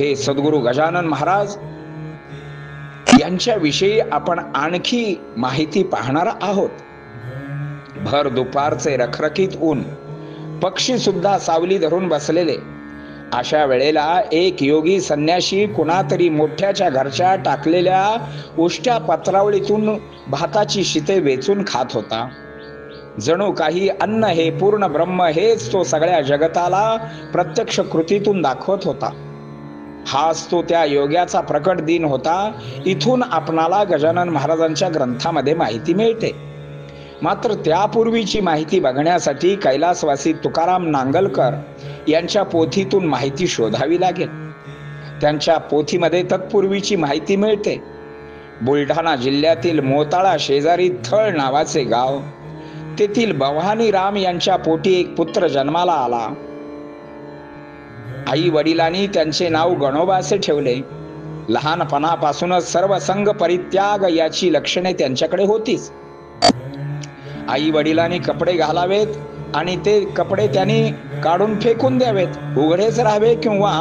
हे सद्गुरू गजानन महाराज यांच्याविषयी आपण आणखी माहिती पाहणार आहोत. भर दुपारचे रखरखीत ऊन, पक्षी सुद्धा सावली धरून बसलेले. अशा वेळेला एक योगी संन्याशी कुणातरी मोठ्याच्या घरच्या टाकलेल्या उष्ट्या पत्रावळीतून भाताची शिते वेचून खात होता. जणू काही अन्न हे पूर्ण ब्रह्म हेच तो सगळ्या जगताला प्रत्यक्ष कृतीतून दाखवत होता. हाच तो त्या योग्याचा प्रकट दिन होता. इथून आपणाला गजानन महाराजांच्या ग्रंथामध्ये माहिती मिळते. मात्र त्यापूर्वीची माहिती बघण्यासाठी कैलासवासी तुकाराम नांगलकर यांच्या पोथीतून माहिती शोधावी लागेल. त्यांच्या पोथीमध्ये तत्पूर्वीची माहिती मिळते. बुलढाणा जिल्ह्यातील मोताळा शेजारी थळ नावाचे गाव, तेथील भवानी राम यांच्या पोटी एक पुत्र जन्माला आला. आई वडिलांनी त्यांचे नाव गणोबा असे ठेवले. लहानपणापासूनच सर्व संग परित्याग याची लक्षणे त्यांच्याकडे होतीच. आई वडिलांनी कपडे घालावेत आणि ते कपडे त्यांनी काढून फेकून द्यावेत, उघडेच राहावे किंवा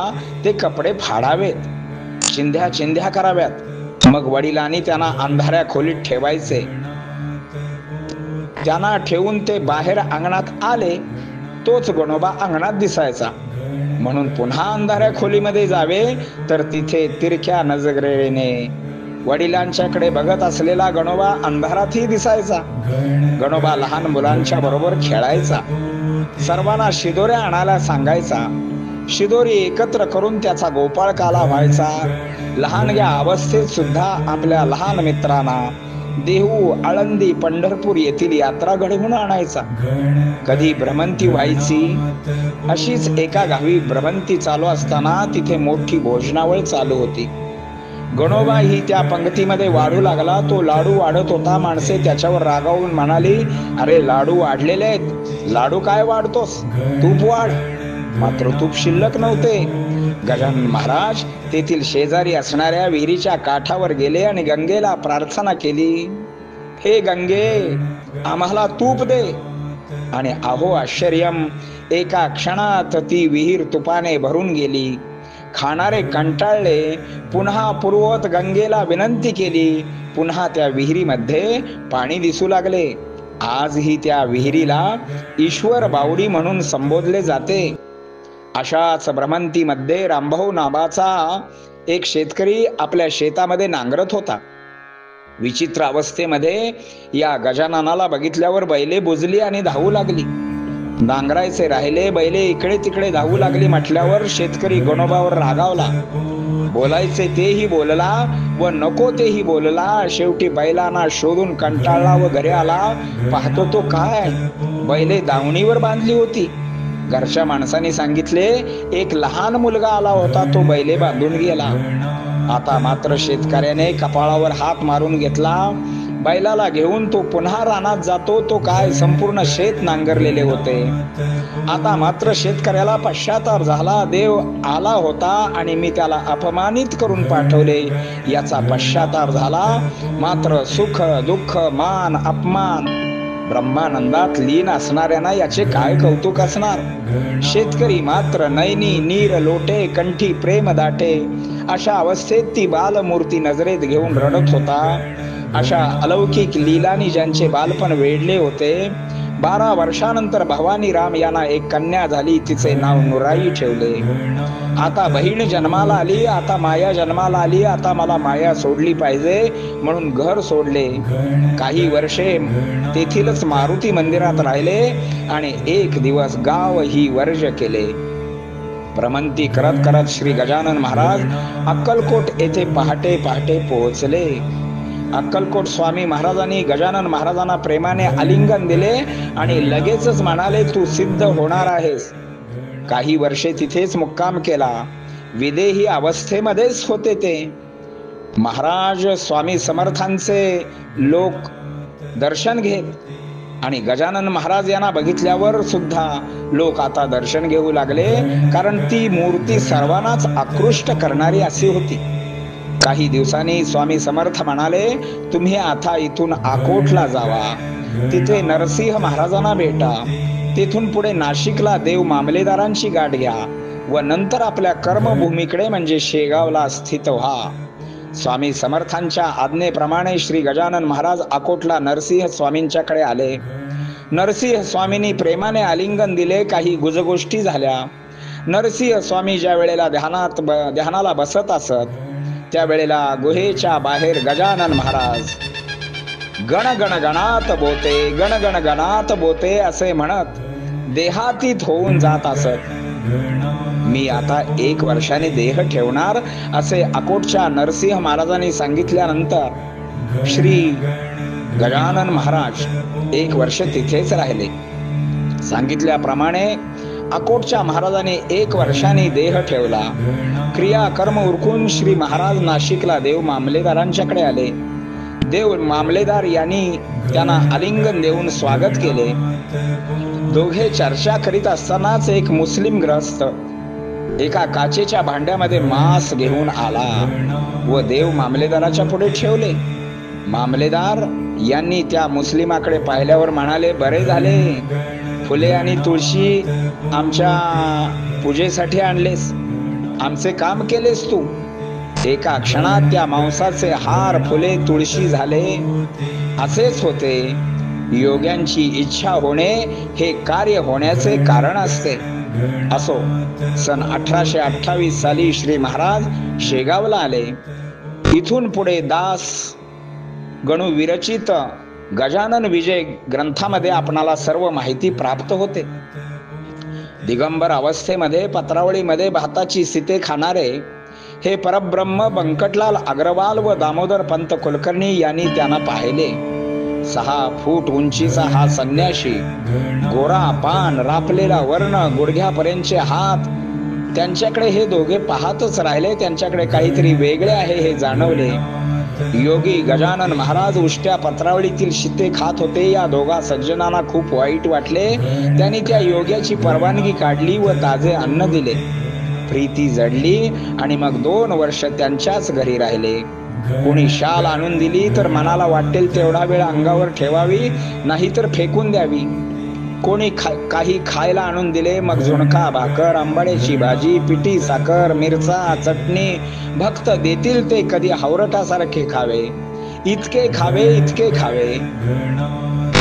ते कपडे फाडावेत, चिंध्या चिंध्या कराव्यात. मग वडिलांनी त्यांना अंधाऱ्या खोलीत ठेवायचे. त्यांना ठेवून ते बाहेर अंगणात आले, तोच गणोबा अंगणात दिसायचा. म्हणून पुन्हा अंधाऱ्या खोलीमध्ये जावे तर तिथे तिरक्या नजरेने वडिलांच्याकडे बघत असलेला गणोबा अंधारातही दिसायचा. गणोबा लहान मुलांच्या बरोबर खेळायचा, सर्वांना शिदोऱ्या आणायला सांगायचा. शिदोरी एकत्र करून त्याचा गोपाळकाला व्हायचा. लहानग्या अवस्थेत सुद्धा आपल्या लहान मित्रांना देहू, आळंदी, पंढरपूर येथील यात्रा घडवून आणायचा. कधी भ्रमंती व्हायची. अशीच एका गावी भ्रमंती चालू असताना तिथे मोठी भोजनावळ चालू होती. गणोबा ही त्या पंक्तीमध्ये वाढू लागला. तो लाडू वाढत होता. माणसे त्याच्यावर रागावून म्हणाली, अरे लाडू वाढलेले आहेत, लाडू काय वाढतोस, तूप वाढ. मात्र तूप शिल्लक नव्हते. गजानन महाराज तेथील शेजारी असणाऱ्या विहिरीच्या काठावर गेले आणि गंगेला प्रार्थना केली, हे गंगे, आम्हाला तूप दे. आणि अहो आश्चर्यम, एका क्षणात ती विहीर तुपाने भरून गेली. खाणारे कंटाळले. पुन्हा पूर्ववत गंगेला विनंती केली. पुन्हा त्या विहिरीमध्ये पाणी दिसू लागले. आजही त्या विहिरीला ईश्वर बावडी म्हणून संबोधले जाते. अशाच भ्रमंतीमध्ये रामभाऊ नावाचा एक शेतकरी आपल्या शेतामध्ये नांगरत होता. विचित्र अवस्थेमध्ये या गजाननाला बघितल्यावर बैले बुजली आणि धावू लागली. नांगरायचे राहिले, बैले इकडे तिकडे धावू लागली म्हटल्यावर शेतकरी गणोबावर रागावला. बोलायचे तेही बोलला व नको तेही बोलला. शेवटी बैलांना शोधून कंटाळला व घरी आला. पाहतो तो काय, बैले दावणीवर बांधली होती. घरच्या माणसांनी सांगितले, एक लहान मुलगा आला होता, तो बैले बांधून गेला. आता मात्र शेतकऱ्याने कपाळावर हात मारून घेतला. बैलाला घेऊन तो पुन्हा रानात जातो. तो काय, संपूर्ण शेत नांगरलेले होते. आता मात्र शेतकऱ्याला पश्चाताप झाला. देव आला होता आणि मी त्याला अपमानित करून पाठवले याचा पश्चाताप झाला. मात्र सुख, दुःख, मान, अपमान ब्रह्मानंदात लीन असणाऱ्यांना याचे काय कौतुक असणार. शेतकरी मात्र नैनी नीर लोटे, कंठी प्रेम दाटे अशा अवस्थेत ती बालमूर्ती नजरेत घेऊन रडत होता. अशा अलौकिक लीलांनी ज्यांचे बालपण वेढले होते. 12 वर्षानंतर भवानी राम यांना एक कन्या झाली. तिचे नाव नुराई ठेवले. आता बहीण जन्माला आली, आता माया जन्माला आली. आता मला माया सोडली पाहिजे म्हणून घर सोडले. काही वर्षे तेथीलच मारुती मंदिरात राहिले आणि एक दिवस गाव ही वर्ज केले. भ्रमंती करत करत श्री गजानन महाराज अक्कलकोट येथे पहाटे पहाटे पोहोचले. अक्कलकोट स्वामी महाराजांनी गजानन महाराजांना प्रेमाने आलिंगन दिले आणि लगेचच म्हणाले, तू सिद्ध होणार आहेस. काही वर्षे तिथेच मुक्काम केला. विदेही अवस्थेमध्येच होते ते. महाराज स्वामी समर्थांचे लोक दर्शन घेत आणि गजानन महाराज यांना बघितल्यावर सुद्धा लोक आता दर्शन घेऊ लागले. कारण ती मूर्ती सर्वांनाच आकृष्ट करणारी अशी होती. काही दिवसांनी स्वामी समर्थ म्हणाले, तुम्ही आता इथून अकोटला जावा, तिथे नरसिंह महाराजांना भेटा. तिथून पुढे नाशिकला देव मामलेदारांची गाठ घ्या व नंतर आपल्या कर्मभूमीकडे म्हणजे शेगावला स्थित व्हा. स्वामी समर्थांच्या आज्ञेप्रमाणे श्री गजानन महाराज अकोटला नरसिंह स्वामींच्याकडे आले. नरसिंह स्वामींनी प्रेमाने आलिंगन दिले. काही गुजगोष्टी झाल्या. नरसिंह स्वामी ज्या वेळेला ध्यानाला बसत असत त्यावेळेला गुहेच्या बाहेर गजानन महाराज गण गण गणात बोते, गण गण गणात बोते असे म्हणत देहातीत होऊन जात असत. मी आता 1 वर्षाने देह ठेवणार असे अकोटच्या नरसिंह महाराजांनी सांगितल्यानंतर श्री गजानन महाराज 1 वर्ष तिथेच राहिले. सांगितल्याप्रमाणे अकोटच्या महाराजांनी 1 वर्षाने देह ठेवला. क्रिया कर्म उरकून श्री महाराज नाशिकला देव मामलेदारांच्याकडे आले. देव मामलेदार यांनी त्यांना आलिंगन देऊन स्वागत केले. दोघे चर्चा करीत असतानाच एक मुस्लिम ग्रस्त एका काचेच्या भांड्यामध्ये मांस घेऊन आला व देव मामलेदाराच्या पुढे ठेवले. मामलेदार यांनी त्या मुस्लिमाकडे पाहिल्यावर म्हणाले, बरे झाले, फुले आणि तुळशी आमच्या पूजेसाठी आणलेस, आमचे काम केलेस तू. एका क्षणात त्या मांसाचे हार फुले तुळशी झाले. असेच होते. योग्यांची इच्छा होणे हे कार्य होण्याचे कारण असते. असो, सन 1828 साली श्री महाराज शेगावला आले. इथून पुढे दास गणू विरचित गजानन विजय ग्रंथामध्ये आपणाला सर्व माहिती प्राप्त होते. दिगंबर अवस्थेमध्ये पत्रावळीमध्ये भाताची सिते खाणारे हे परब्रह्म बंकटलाल अग्रवाल व दामोदर पंत कुलकर्णी यांनी त्यांना पाहिले. 6 फूट उंचीचा हा संन्याशी, गोरा पान, रापलेला वर्ण, गुडघ्यापर्यंतचे हात, त्यांच्याकडे हे दोघे पाहतच राहिले. त्यांच्याकडे काहीतरी वेगळे आहे हे जाणवले. योगी गजानन महाराज उष्ट्या पत्रावळीतील शिते खात होते. या दोघा सज्जनांना खूप वाईट वाटले. त्यांनी त्या योग्याची परवानगी काढली व ताजे अन्न दिले. प्रीती जडली आणि मग 2 वर्ष त्यांच्याच घरी राहिले. कोणी शाल आणून दिली तर मनाला वाटेल तेवढा वेळ अंगावर ठेवावी, नाहीतर फेकून द्यावी. कोणी काही खायला आणून दिले, मग झुणका भाकर, आंबाड्याची भाजी, पिठी साखर, मिरचा, चटणी. भक्त देतील ते कधी हावरटासारखे खावे, इतके खावे, इतके खावे,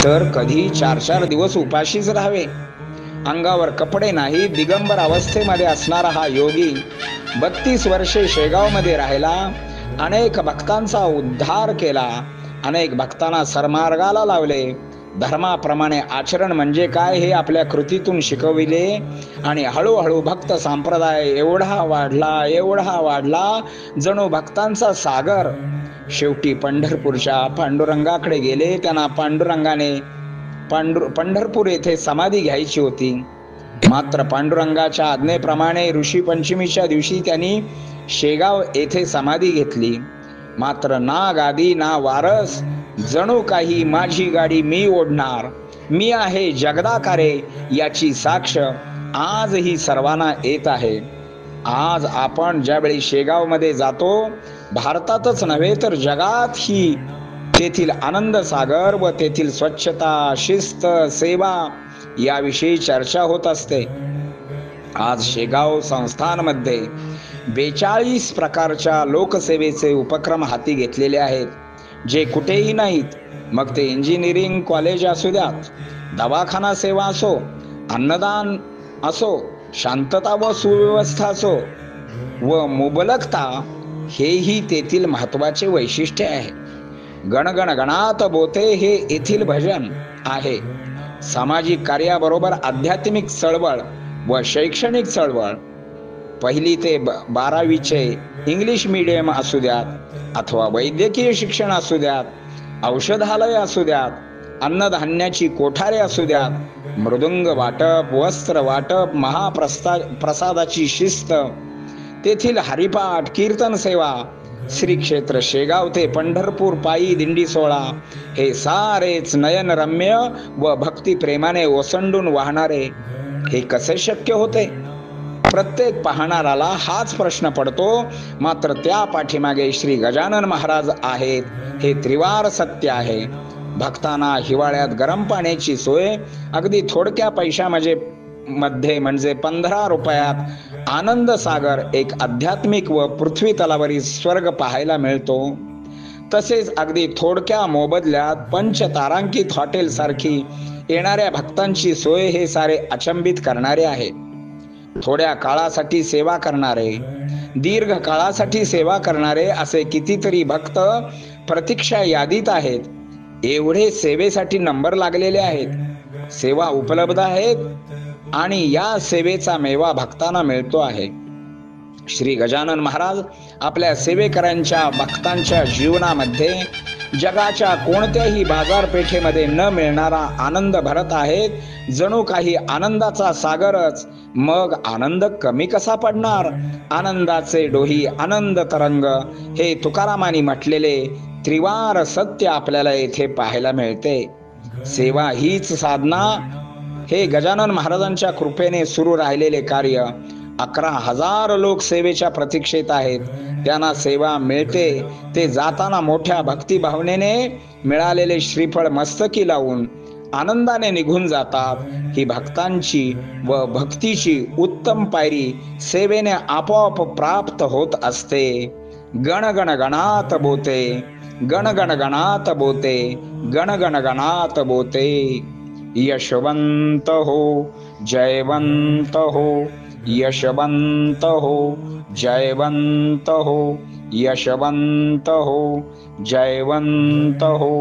तर कधी 4-4 दिवस उपाशीच राहावे. अंगावर कपडे नाही. दिगंबर अवस्थेमध्ये असणारा हा योगी 32 वर्षे शेगावमध्ये राहिला. अनेक भक्तांचा उद्धार केला. अनेक भक्तांना सरमार्गाला लावले. धर्माप्रमाणे आचरण म्हणजे काय हे आपल्या कृतीतून शिकविले. आणि हळूहळू भक्त संप्रदाय एवढा वाढला जणू भक्तांचा सागर. शेवटी पंढरपूरच्या पांडुरंगाकडे गेले. त्यांना पांडुरंगाने पंढरपूर येथे समाधी घ्यायची होती. मात्र पांडुरंगाच्या आज्ञेप्रमाणे ऋषी पंचमीच्या दिवशी त्यांनी शेगाव येथे समाधी घेतली. मात्र ना गादी ना वारस, जणू काही माझी गाडी मी ओढणार, मी आहे जगदाकारे याची साक्ष आजही सर्वांना येत आहे. आज आपण ज्यावेळी शेगावमध्ये जातो, भारतातच नव्हे तर जगातही तेथील आनंद सागर व तेथील स्वच्छता, शिस्त, सेवा याविषयी चर्चा होत असते. आज शेगाव संस्थानमध्ये 42 प्रकारच्या लोकसेवेचे उपक्रम हाती घेतलेले आहेत, जे कुठेही नाहीत. मग ते इंजिनिअरिंग कॉलेज असू द्यात, दवाखाना सेवा असो, अन्नदान असो, शांतता व सुव्यवस्था असो व मुबलकता, हेही तेथील महत्वाचे वैशिष्ट्य आहे. गणगण गणात बोते हे येथील भजन आहे. सामाजिक कार्याबरोबर आध्यात्मिक चळवळ व शैक्षणिक चळवळ, 1ली ते 12वीचे इंग्लिश मीडियम असू द्यात अथवा वैद्यकीय शिक्षण असू द्यात, औषधालय असू द्यात, अन्नधान्याची कोठारे असू द्यात, मृदुंग वाटप, वस्त्र वाटप, प्रसादाची शिस्त, तेथील हरिपाठ, कीर्तन सेवा, श्री क्षेत्र शेगाव ते पंढरपूर पायी दिंडी सोहळा, हे सारेच नयनरम्य व भक्ती प्रेमाने ओसंडून वाहणारे. हे कसे शक्य होते? प्रत्येक पाहणाराला हाच प्रश्न पडतो. मात्र त्या पाठीमागे श्री गजानन महाराज आहेत हे त्रिवार सत्य आहे. भक्तांना हिवाळ्यात गरम पाण्याची सोय अगदी थोडक्या पैशामध्ये मध्ये म्हणजे 15 रुपयात आनंद सागर एक आध्यात्मिक व पृथ्वी तलावरील स्वर्ग पाहायला मिळतो. तसेच अगदी थोडक्या मोबदल्यात पंचतारांकित हॉटेल सारखी येणाऱ्या भक्तांची सोय हे सारे अचंबित करणारे आहे. थोड्या काळासाठी सेवा करणारे, दीर्घ काळासाठी सेवा करणारे असे कितीतरी भक्त प्रतीक्षा यादीत आहेत. एवढे सेवेसाठी नंबर लागलेले आहेत. सेवा उपलब्ध आहेत आणि या सेवेचा मेवा भक्तांना मिळतो आहे. श्री गजानन महाराज आपल्या सेवेकऱ्यांच्या भक्तांच्या जीवनामध्ये जगाच्या कोणत्याही बाजारपेठेमध्ये न मिळणारा आनंद भरत आहेत. जणू काही आनंदाचा सागरच. मग आनंद कमी कसा पडणार? आनंदाचे डोही आनंद तरंग हे तुकारामांनी म्हटलेले त्रिवार सत्य आपल्याला येथे पाहायला मिळते. सेवा हीच साधना. हे गजानन महाराजांच्या कृपेने सुरू राहिलेले कार्य. 11,000 लोक सेवेच्या प्रतीक्षेत आहेत. त्यांना सेवा मिळते. ते जाताना मोठ्या भक्तिभावनेने मिळालेले श्रीफळ मस्तकी लावून आनंदाने निघून जातात. ही भक्तांची व भक्तीची उत्तम पायरी सेवेने आपोआप प्राप्त होत असते. गण गण गणात बोते, गण गण गणात बोते, गण गण गणात बोते. यशवंत हो, जयवंत हो, यशवंत हो, जयवंत हो, यशवंत हो, जयवंत हो.